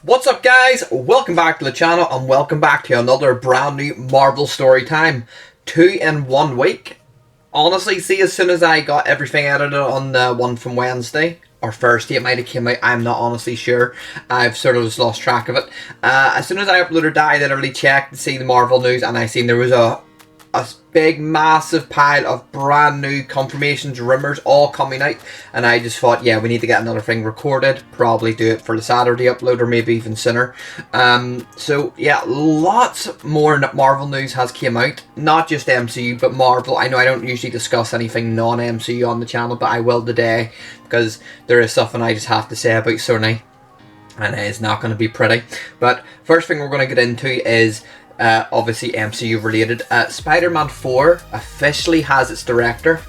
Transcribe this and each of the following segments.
What's up guys, welcome back to the channel and welcome back to another brand new Marvel story time. 2 in 1 week. Honestly, see, as soon as I got everything edited on the one from Wednesday, or Thursday it might have came out, I'm not honestly sure. I've sort of just lost track of it. As soon as I uploaded that, I literally checked to see the Marvel news and I seen there was a big massive pile of brand new confirmations, rumours all coming out, and I just thought, yeah, we need to get another thing recorded, probably do it for the Saturday upload or maybe even sooner. So yeah, lots more Marvel news has came out, not just MCU but Marvel. I know I don't usually discuss anything non-MCU on the channel, but I will today because there is something I just have to say about Sony and it is not going to be pretty. But first thing we're going to get into is obviously MCU related. Spider-Man 4 officially has its director,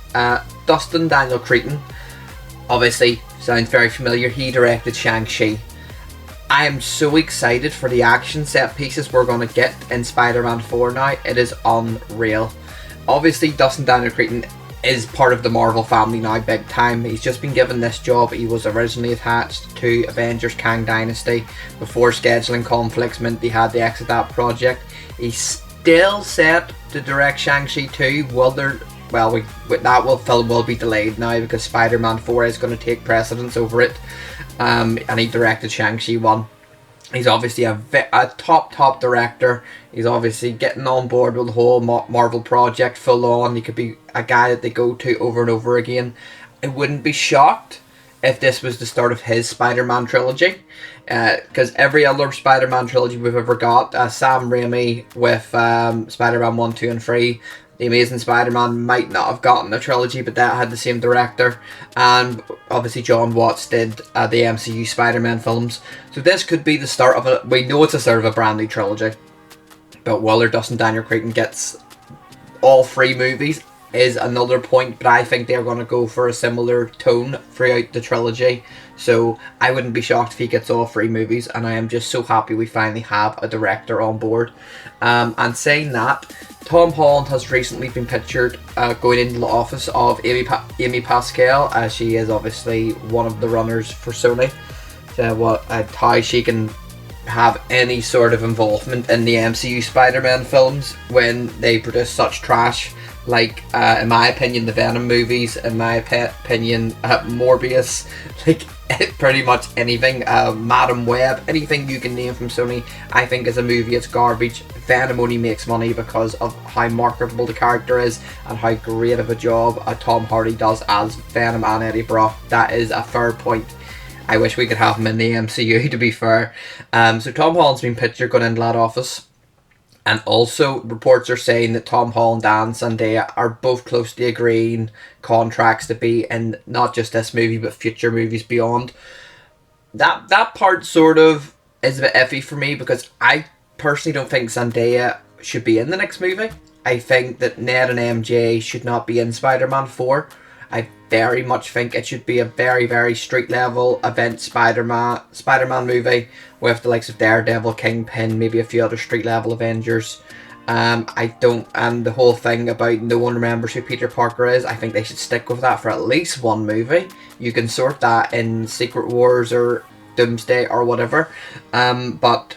Dustin Daniel Cretton. Obviously, sounds very familiar. He directed Shang-Chi. I am so excited for the action set pieces we're going to get in Spider-Man 4 now. It is unreal. Obviously, Dustin Daniel Cretton is part of the Marvel family now, big time. He's just been given this job. He was originally attached to Avengers Kang Dynasty. Before scheduling conflicts meant he had to exit that project. He's still set to direct Shang-Chi 2. That film will be delayed now because Spider-Man 4 is going to take precedence over it. And he directed Shang-Chi 1. He's obviously a top director. He's obviously getting on board with the whole Marvel project full on. He could be a guy that they go to over and over again. I wouldn't be shocked if this was the start of his Spider-Man trilogy. Because every other Spider-Man trilogy we've ever got, Sam Raimi with Spider-Man 1, 2 and 3, The Amazing Spider-Man might not have gotten a trilogy, but that had the same director. And obviously John Watts did the MCU Spider-Man films. So this could be the start of we know it's the start of a brand new trilogy. But whether Dustin Daniel Cretton gets all 3 movies is another point, but I think they're going to go for a similar tone throughout the trilogy. So I wouldn't be shocked if he gets all 3 movies, and I am just so happy we finally have a director on board. And saying that, Tom Holland has recently been pictured going into the office of Amy Pascal. She is obviously one of the runners for Sony. How she can have any sort of involvement in the MCU Spider-Man films when they produce such trash. Like, in my opinion, the Venom movies, in my opinion, Morbius, like, pretty much anything, Madam Web, anything you can name from Sony, I think as a movie it's garbage. Venom only makes money because of how marketable the character is and how great of a job Tom Hardy does as Venom and Eddie Brock. That is a fair point. I wish we could have him in the MCU, to be fair. So Tom Holland's been pictured going into that office. And also, reports are saying that Tom Holland and Zendaya are both close to agreeing contracts to be in not just this movie, but future movies beyond. That part sort of is a bit iffy for me because I personally don't think Zendaya should be in the next movie. I think that Ned and MJ should not be in Spider-Man 4. I very much think it should be a very, very street level event Spider-Man movie with the likes of Daredevil, Kingpin, maybe a few other street level Avengers. And the whole thing about no one remembers who Peter Parker is, I think they should stick with that for at least one movie. You can sort that in Secret Wars or Doomsday or whatever. But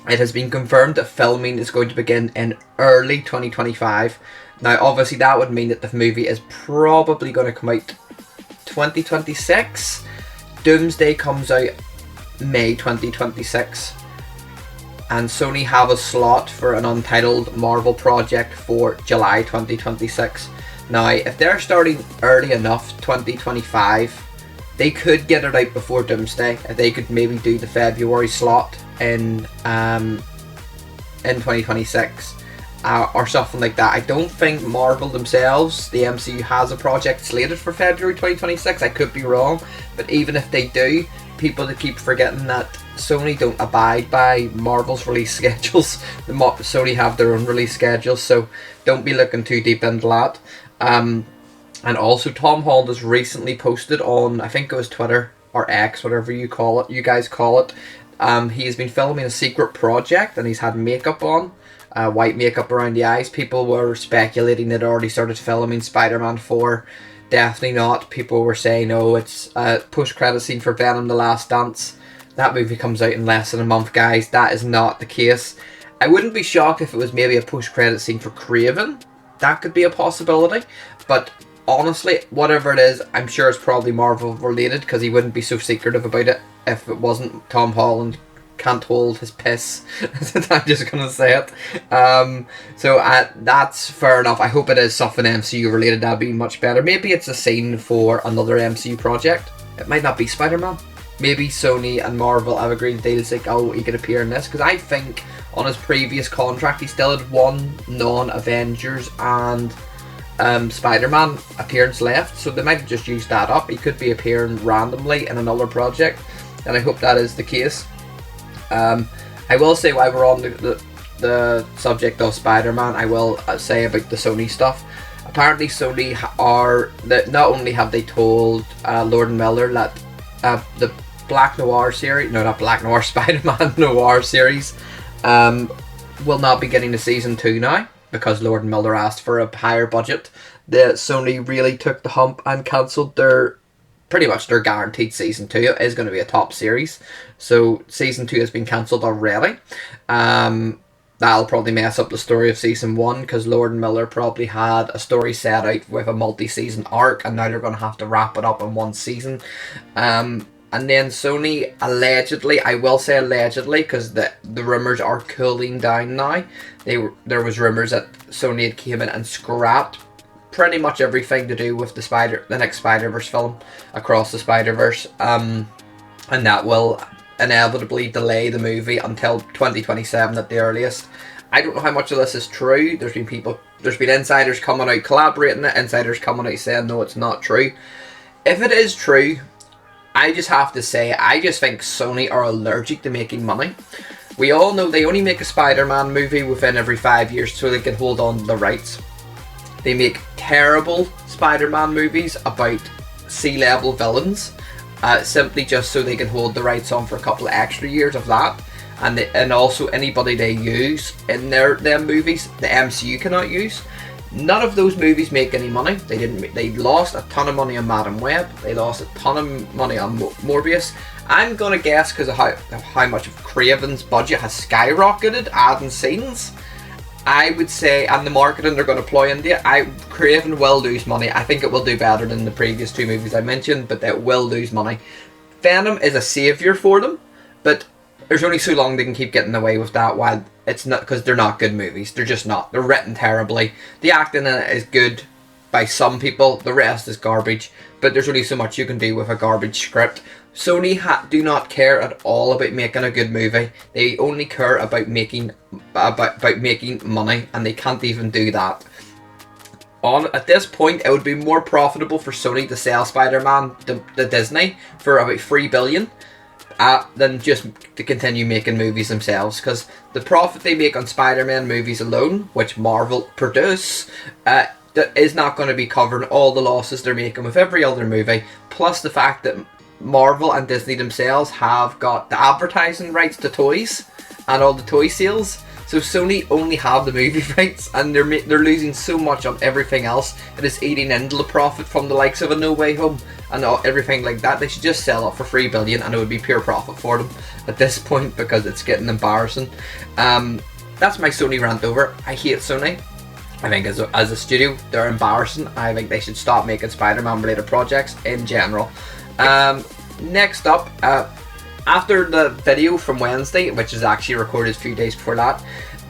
it has been confirmed that filming is going to begin in early 2025. Now, obviously, that would mean that the movie is probably going to come out 2026. Doomsday comes out May 2026. And Sony have a slot for an untitled Marvel project for July 2026. Now, if they're starting early enough, 2025, they could get it out before Doomsday. They could maybe do the February slot in 2026. Or something like that. I don't think Marvel themselves, the MCU, has a project slated for February 2026. I could be wrong, but even if they do, people that keep forgetting that Sony don't abide by Marvel's release schedules. Sony have their own release schedules, so don't be looking too deep into that. And also, Tom Holland has recently posted on, I think it was Twitter or X, whatever you guys call it. He has been filming a secret project, and he's had makeup on. White makeup around the eyes. People were speculating they'd already started filming Spider-Man 4. Definitely not. People were saying, oh, it's a post-credit scene for Venom: The Last Dance. that movie comes out in less than a month, guys. That is not the case. I wouldn't be shocked if it was maybe a post-credit scene for Craven. That could be a possibility. But honestly, whatever it is, I'm sure it's probably Marvel related, because he wouldn't be so secretive about it if it wasn't Tom Holland can't hold his piss. I'm just gonna say it. So that's fair enough. I hope it is something MCU related. That'd be much better. Maybe it's a scene for another MCU project. It might not be Spider-Man. Maybe Sony and Marvel have agreed deals like, oh, he could appear in this, because I think on his previous contract he still had one non-Avengers and Spider-Man appearance left, so they might have just used that up. He could be appearing randomly in another project, and I hope that is the case. I will say, while we're on the subject of Spider-Man, I will say about the Sony stuff. Apparently Sony not only have they told Lord and Miller that the Black Noir series, no, not Black Noir, Spider-Man Noir series will not be getting a season 2 now, because Lord and Miller asked for a higher budget. Sony really took the hump and cancelled pretty much their guaranteed season 2. It is going to be a top series, so season 2 has been cancelled already. That'll probably mess up the story of season 1, because Lord and Miller probably had a story set out with a multi-season arc, and now they're going to have to wrap it up in one season. And then Sony allegedly, I will say allegedly, because the rumours are cooling down now. There was rumours that Sony had came in and scrapped pretty much everything to do with the next Spider-Verse film, Across the Spider-Verse, and that will inevitably delay the movie until 2027 at the earliest. I don't know how much of this is true. There's been insiders coming out collaborating it, insiders coming out saying no, it's not true. If it is true, I just have to say, I just think Sony are allergic to making money. We all know they only make a Spider-Man movie within every 5 years so they can hold on to the rights. They make terrible Spider-Man movies about sea-level villains, simply just so they can hold the rights on for a couple of extra years of that. And also anybody they use in their movies, the MCU cannot use. None of those movies make any money. They lost a ton of money on Madam Web. They lost a ton of money on Morbius. I'm gonna guess because of how much of Craven's budget has skyrocketed, adding scenes. I would say, and the marketing they're going to ploy into it, Craven will lose money. I think it will do better than the previous 2 movies I mentioned, but it will lose money. Venom is a saviour for them, but there's only so long they can keep getting away with that, while it's not, because they're not good movies. They're just not. They're written terribly. The acting in it is good by some people, the rest is garbage, but there's only so much you can do with a garbage script. Sony do not care at all about making a good movie. They only care about making money, and they can't even do that. At this point, it would be more profitable for Sony to sell Spider-Man to Disney for about $3 billion than just to continue making movies themselves, because the profit they make on Spider-Man movies alone, which Marvel produce, is not going to be covering all the losses they're making with every other movie, plus the fact that Marvel and Disney themselves have got the advertising rights to toys and all the toy sales. So Sony only have the movie rights, and they're losing so much on everything else. It is eating into the profit from the likes of a No Way Home and everything like that. They should just sell it for $3 billion, and it would be pure profit for them at this point, because it's getting embarrassing. That's my Sony rant over. I hate Sony. I think as a studio, they're embarrassing. I think they should stop making Spider-Man related projects in general. Next up, after the video from Wednesday, which is actually recorded a few days before that,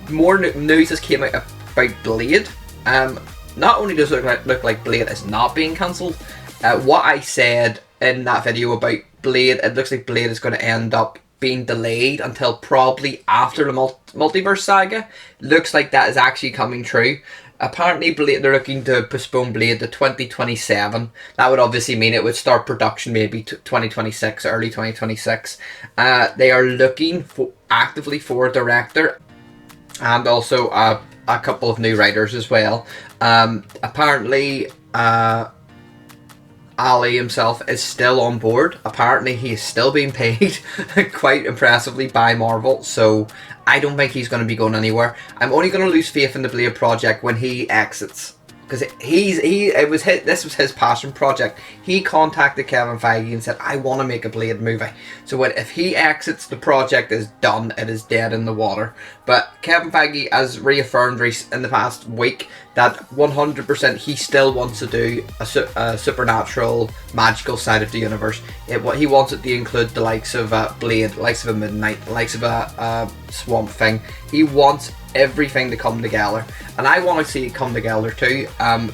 more news has came out about Blade. Not only does it look like Blade is not being cancelled, what I said in that video about Blade, it looks like Blade is going to end up being delayed until probably after the multiverse saga. Looks like that is actually coming true. Apparently they're looking to postpone Blade to 2027. That would obviously mean it would start production maybe 2026, early 2026. They are looking actively for a director, and also a couple of new writers as well. Apparently Ali himself is still on board. Apparently he is still being paid quite impressively by Marvel, so I don't think he's going to be going anywhere. I'm only going to lose faith in the Blade project when he exits, because this was his passion project. He contacted Kevin Feige and said, I want to make a Blade movie. So if he exits, the project is done. It is dead in the water. But Kevin Feige has reaffirmed in the past week that 100% he still wants to do a supernatural, magical side of the universe. He wants it to include the likes of Blade, the likes of a Moon Knight, the likes of a Swamp Thing. He wants everything to come together, and I want to see it come together too.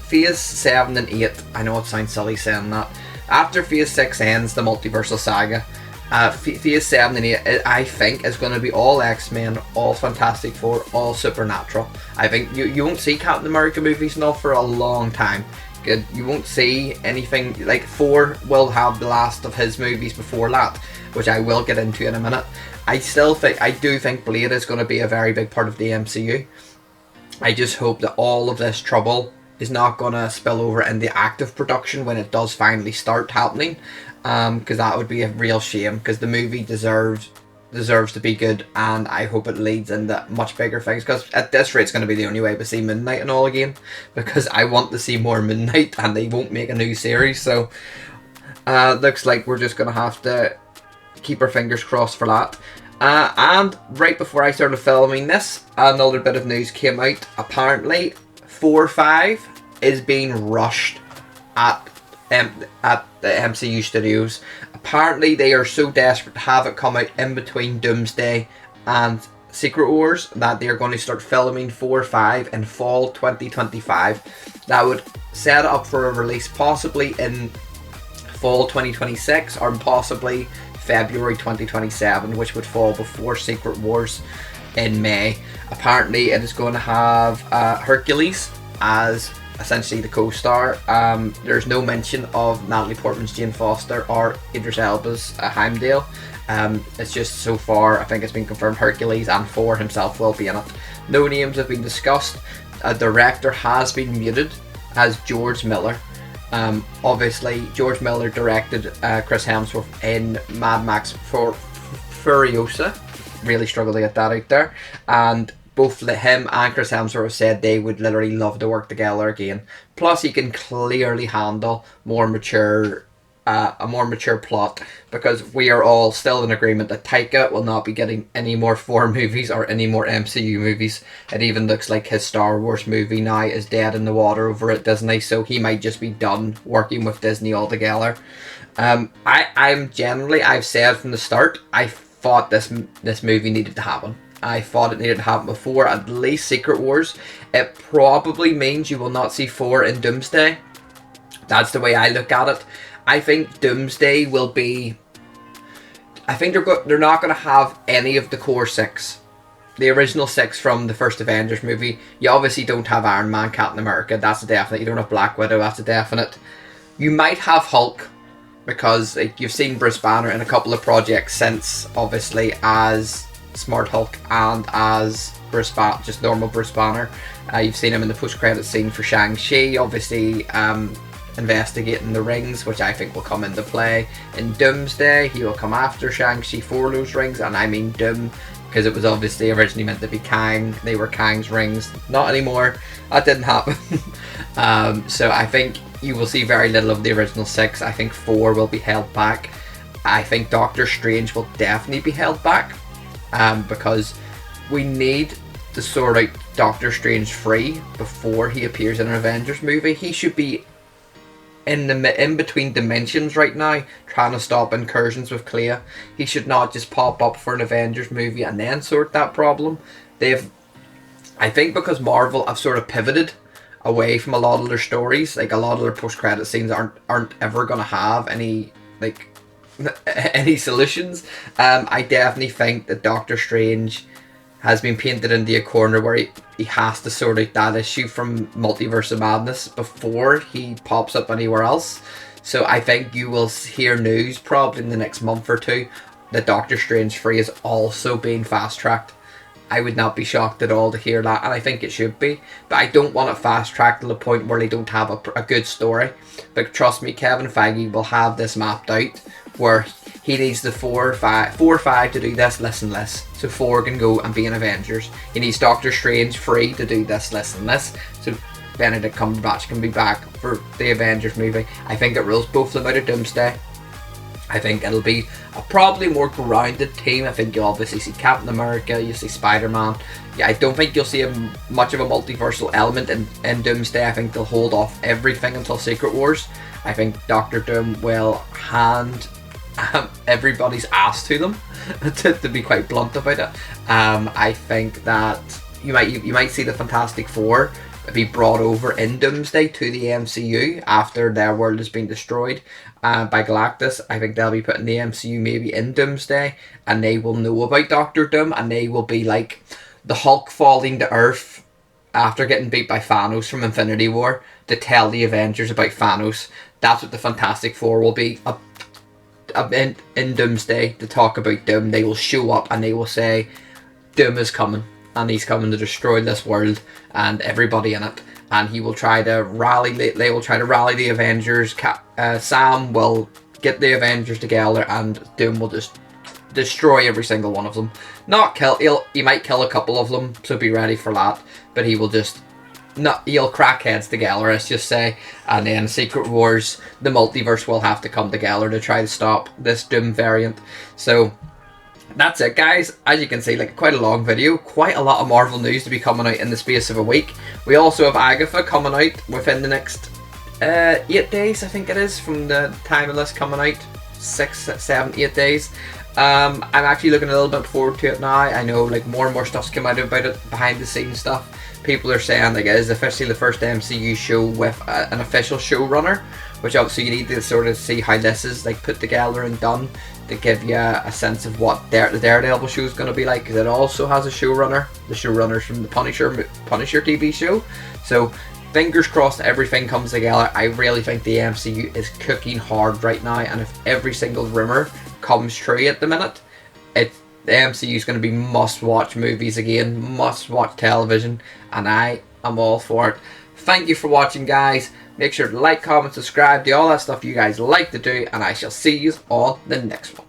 Phase 7 and 8, I know it sounds silly saying that, after Phase 6 ends the multiversal saga, Phase 7 and 8 I think is going to be all X-Men, all Fantastic Four, all supernatural. I think you won't see Captain America movies now for a long time. You won't see anything like Thor will have the last of his movies before that, which I will get into in a minute. I do think Blade is going to be a very big part of the MCU. I just hope that all of this trouble is not going to spill over in the active production when it does finally start happening, because that would be a real shame, because the movie deserves to be good, and I hope it leads into much bigger things, because at this rate it's going to be the only way we see Moon Knight and all again, because I want to see more Moon Knight and they won't make a new series. So looks like we're just going to have to keep our fingers crossed for that. And right before I started filming this, another bit of news came out. Apparently Thor 5 is being rushed at the MCU studios. Apparently they are so desperate to have it come out in between Doomsday and Secret Wars that they are going to start filming 4 5 in fall 2025. That would set it up for a release possibly in fall 2026 or possibly February 2027, which would fall before Secret Wars in May. Apparently it is going to have Hercules as essentially the co-star. There's no mention of Natalie Portman's Jane Foster or Idris Elba's Heimdall. It's just so far, I think it's been confirmed Hercules and Thor himself will be in it. No names have been discussed. A director has been muted as George Miller. Obviously George Miller directed Chris Hemsworth in Mad Max Furiosa. Really struggled to get that out there. And both him and Chris Hemsworth said they would literally love to work together again. Plus he can clearly handle a more mature plot, because we are all still in agreement that Taika will not be getting any more Thor movies or any more MCU movies. It even looks like his Star Wars movie now is dead in the water over at Disney, so he might just be done working with Disney altogether. I've said from the start, I thought this movie needed to happen. I thought it needed to happen before at least Secret Wars. It probably means you will not see Thor in Doomsday. That's the way I look at it. I think Doomsday will be... I think they're not going to have any of the core 6. The original 6 from the first Avengers movie. You obviously don't have Iron Man, Captain America. That's a definite. You don't have Black Widow. That's a definite. You might have Hulk, because you've seen Bruce Banner in a couple of projects since, obviously, as Smart Hulk and as just normal Bruce Banner. You've seen him in the post-credits scene for Shang-Chi, obviously investigating the rings, which I think will come into play in Doomsday. He will come after Shang-Chi for those rings, and I mean Doom, because it was obviously originally meant to be Kang. They were Kang's rings. Not anymore. That didn't happen. So I think you will see very little of the original 6. I think 4 will be held back. I think Doctor Strange will definitely be held back, because we need to sort out Doctor Strange free before he appears in an Avengers movie. He should be in between dimensions right now, trying to stop incursions with Clea. He should not just pop up for an Avengers movie and then sort that problem. I think because Marvel have sort of pivoted away from a lot of their stories, like a lot of their post-credit scenes aren't ever going to have any solutions. I definitely think that Doctor Strange has been painted into a corner where he has to sort out that issue from Multiverse of Madness before he pops up anywhere else. So I think you will hear news probably in the next month or two that Doctor Strange 3 is also being fast-tracked. I would not be shocked at all to hear that, and I think it should be. But I don't want it fast-tracked to the point where they don't have a good story. But trust me, Kevin Feige will have this mapped out where he needs the 4 or 5 to do this, this and this. So 4 can go and be in Avengers. He needs Doctor Strange 3 to do this, this and this. So Benedict Cumberbatch can be back for the Avengers movie. I think it rules both of them out of Doomsday. I think it'll be a probably more grounded team. I think you'll obviously see Captain America, you'll see Spider-Man. Yeah, I don't think you'll see much of a multiversal element in Doomsday. I think they'll hold off everything until Secret Wars. I think Doctor Doom will hand everybody's ass to them, to be quite blunt about it. I think that you might see the Fantastic Four be brought over in Doomsday to the MCU after their world has been destroyed by Galactus. I think they'll be putting the MCU maybe in Doomsday, and they will know about Doctor Doom, and they will be like the Hulk falling to Earth after getting beat by Thanos from Infinity War to tell the Avengers about Thanos. That's what the Fantastic Four will be in Doomsday to talk about Doom. They will show up and they will say Doom is coming, and he's coming to destroy this world and everybody in it, and he will try to rally. They will try to rally the Avengers. Sam will get the Avengers together, and Doom will just destroy every single one of them. Not kill. He might kill a couple of them, so be ready for that. But he will just he'll crack heads together, let's just say, and then Secret Wars, the multiverse will have to come together to try to stop this Doom variant. So that's it, guys. As you can see, like, quite a long video, quite a lot of Marvel news to be coming out in the space of a week. We also have Agatha coming out within the next 8 days, I think it is, from the time of this coming out. 6, 7, 8 days. I'm actually looking a little bit forward to it now. I know, like, more and more stuff's come out about it, behind the scenes stuff. People are saying, like, it is officially the first MCU show with an official showrunner, which obviously you need to sort of see how this is, like, put together and done to give you a sense of what the Daredevil show is going to be like, because it also has a showrunner. The showrunners from the Punisher TV show. So fingers crossed everything comes together. I really think the MCU is cooking hard right now, and if every single rumour comes true at the minute, the MCU is going to be must-watch movies again, must-watch television, and I am all for it. Thank you for watching, guys. Make sure to like, comment, subscribe, do all that stuff you guys like to do, and I shall see you on the next one.